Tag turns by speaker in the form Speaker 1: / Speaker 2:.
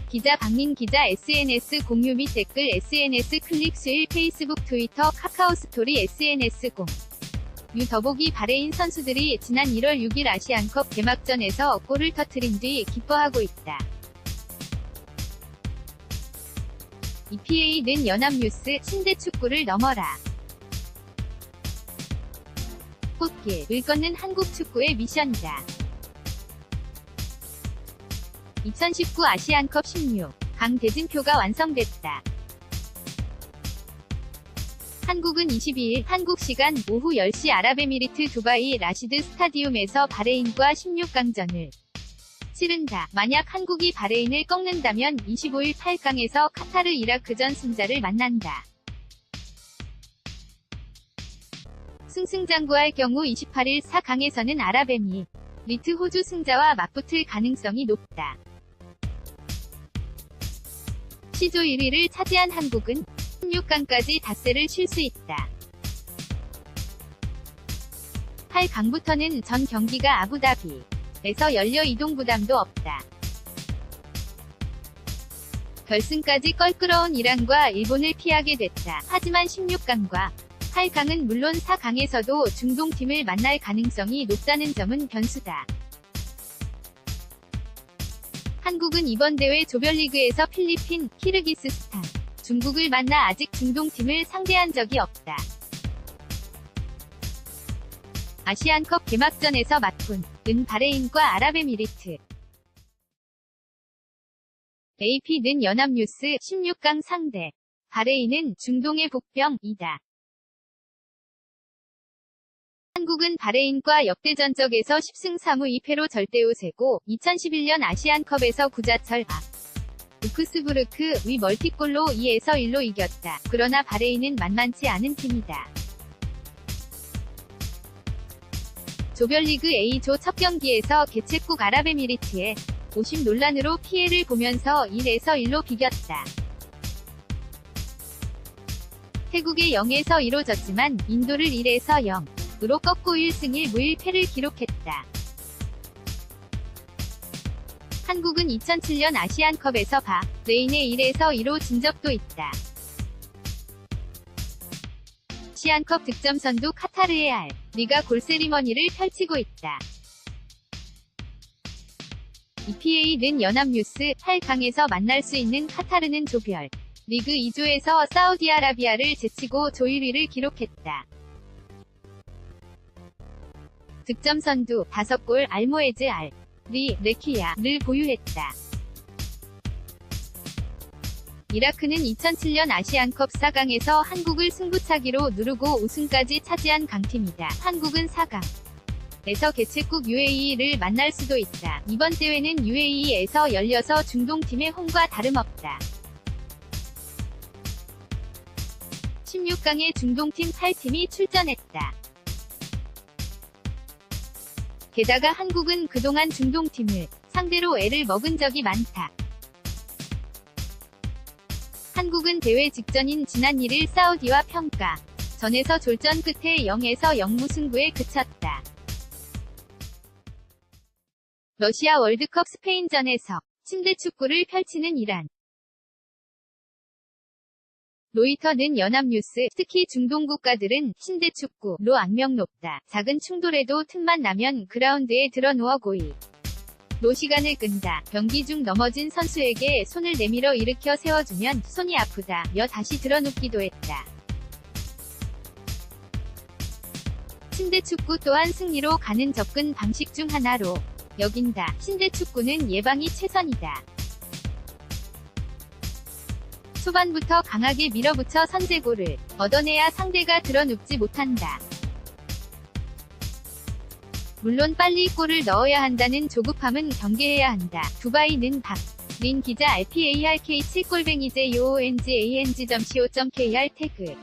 Speaker 1: 기자 박민 기자 SNS 공유 및 댓글 SNS 클릭 수일 페이스북 트위터 카카오 스토리 SNS 공 유 더보기 바레인 선수들이 지난 1월 6일 아시안컵 개막전에서 골을 터뜨린 뒤 기뻐하고 있다. EPA는 연합뉴스 침대 축구를 넘어라. 꽃길을 걷는 한국 축구의 미션이다. 2019 아시안컵 16강 대진표가 완성됐다. 한국은 22일 한국 시간 오후 10시 아랍에미리트 두바이 라시드 스타디움에서 바레인과 16강전을 치른다. 만약 한국이 바레인을 꺾는다면 25일 8강에서 카타르 이라크전 승자를 만난다. 승승장구할 경우 28일 4강에서는 아랍에미리트 호주 승자와 맞붙을 가능성이 높다. 시조 1위를 차지한 한국은 16강까지 닷새를 쉴 수 있다. 8강부터는 전 경기가 아부다비에서 열려 이동 부담도 없다. 결승까지 껄끄러운 이란과 일본을 피하게 됐다. 하지만 16강과 8강은 물론 4강에서도 중동팀을 만날 가능성이 높다는 점은 변수다. 한국은 이번 대회 조별리그에서 필리핀, 키르기스스탄, 중국을 만나 아직 중동팀을 상대한 적이 없다. 아시안컵 개막전에서 맞붙은 바레인과 아랍에미리트. AP는 연합뉴스 16강 상대 바레인은 중동의 복병이다. 한국은 바레인과 역대전적에서 10승 3무 2패로 절대우세고 2011년 아시안컵에서 구자철 우크스부르크 위 멀티골로 2에서 1로 이겼다. 그러나 바레인은 만만치 않은 팀이다. 조별리그 A조 첫 경기에서 개최국 아랍에미리트에 오심 논란으로 피해를 보면서 1에서 1로 비겼다. 태국에 0에서 2로 졌지만 인도를 1에서 0으로 꺾고 1승 1무 1패를 기록했다. 한국은 2007년 아시안컵에서 바레인에 1에서 2로 진 적도 있다. 아시안컵 득점 선두 카타르의 리가 골세리머니를 펼치고 있다. EPA는 연합뉴스 8강에서 만날 수 있는 카타르는 조별 리그 2조에서 사우디아라비아를 제치고 조 1위를 기록했다. 득점 선두 5골 알모에즈 리 레키야를 보유했다. 이라크는 2007년 아시안컵 4강에서 한국을 승부차기로 누르고 우승까지 차지한 강팀이다. 한국은 4강에서 개최국 UAE를 만날 수도 있다. 이번 대회는 UAE에서 열려서 중동팀의 홈과 다름없다. 16강에 중동팀 8팀이 출전했다. 게다가 한국은 그동안 중동팀을 상대로 애를 먹은 적이 많다. 한국은 대회 직전인 지난 1일 사우디와 평가전에서 졸전 끝에 0에서 0 무승부에 그쳤다. 러시아 월드컵 스페인전에서 침대 축구를 펼치는 이란. 로이터는 연합뉴스, 특히 중동 국가들은 침대 축구로 악명 높다. 작은 충돌에도 틈만 나면 그라운드에 들어 누워 고의로 시간을 끈다. 경기 중 넘어진 선수에게 손을 내밀어 일으켜 세워주면 손이 아프다며 다시 들어눕기도 했다. 침대 축구 또한 승리로 가는 접근 방식 중 하나로 여긴다. 침대 축구는 예방이 최선이다. 초반부터 강하게 밀어붙여 선제골을 얻어내야 상대가 들어눕지 못한다. 물론 빨리 골을 넣어야 한다는 조급함은 경계해야 한다. 두바이는 박민 기자 RPARK7골뱅이 JOONGANG.co.kr 태그